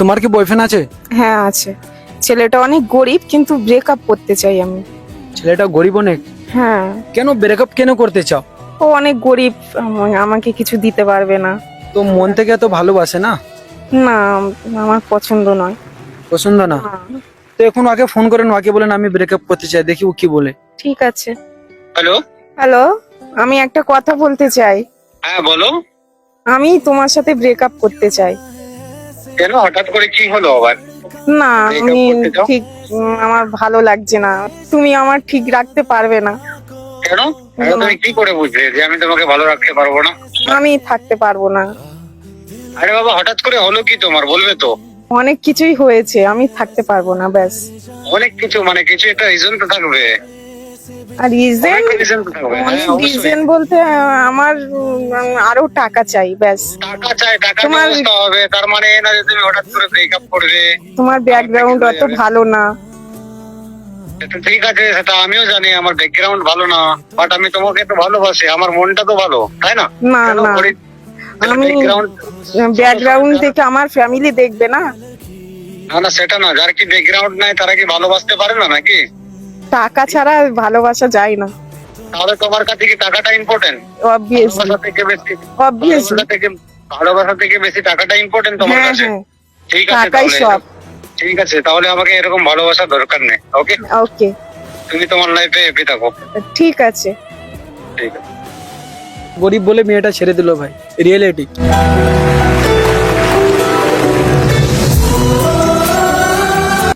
তোমার কি বয়ফ্রেন্ড আছে? হ্যাঁ আছে। ছেলেটা অনেক গরিব, কিন্তু ব্রেকআপ করতে চাই আমি। ছেলেটা গরিব অনেক? হ্যাঁ, কেন ব্রেকআপ কেন করতে চাও? ও অনেক গরিব, আমাকে কিছু দিতে পারবে না। তো মন থেকে এত ভালোবাসে না? না, আমার পছন্দ নয়। পছন্দ না? না। তো এখন ওকে ফোন করেন, ওকে বলেন আমি ব্রেকআপ করতে চাই, দেখি ও কি বলে। ঠিক আছে। হ্যালো। হ্যালো, আমি একটা কথা বলতে চাই। হ্যাঁ বলো। আমি তোমার সাথে ব্রেকআপ করতে চাই। কেন হঠাৎ করে কি হলো আবার? না, Breakup আমি করতে চাও? ঠিক আমার ভালো লাগছে না। তুমি আমার ঠিক রাখতে পারবে না। কেন? আরে তুমি কি করে বুঝলে যে আমি তোমাকে ভালো রাখতে পারবো না? আমি থাকতে পারবো না। আরে বাবা, হঠাৎ করে হলো কি তোমার, বলবে তো? অনেক কিছুই হয়েছে, আমি থাকতে পারবো না, ব্যাস। অনেক কিছু মানে কিছু একটা রিজন তো থাকবে। আর রিজন? অনেক reason তো থাকবে। হ্যাঁ, অবশ্যই। রিজন বলতে আমার আরো টাকা চাই, ব্যাস। টাকা চাই, টাকা তোমার- ব্যবস্থা হবে, তার মানে এই না যে তুমি হঠাৎ করে ব্রেকআপ করবে। তোমার ব্যাকগ্রাউন্ড অত ভালো না। সেটা ঠিক আছে, সেটা আমিও জানি আমার ব্যাকগ্রাউন্ড ভালো না, বাট আমি তোমাকে তো ভালোবাসি, আমার মনটা তো ভালো, তাই না? না, কেন না। গরিব- আমি ব্যাকগ্রাউন্ড থেকে আমার ফ্যামিলি দেখবে না। না না, সেটা না, যার কি ব্যাকগ্রাউন্ড নাই তারা কি ভালোবাসতে পারে না নাকি? টাকা ছাড়া ভালোবাসা যায় না। তাহলে তোমার কাছে কি টাকাটা ইম্পর্টেন্ট? অবভিয়াসলি। ভালোবাসা থেকে বেশি অবভিয়াসলি। ভালোবাসা থেকে বেশি টাকাটা ইম্পর্টেন্ট তোমার হ্যাঁ, কাছে? হ্যাঁ, ঠিক আছে, টাকাই তাহলে সব। ঠিক আছে, তাহলে আমাকে এরকম ভালোবাসা দরকার নেই। ওকে, ওকে, তুমি তোমার লাইফে হ্যাপি থাকো। ঠিক আছে। ঠিক আছে। গরিব বলে মেয়েটা ছেড়ে দিল ভাই, রিয়েলিটি।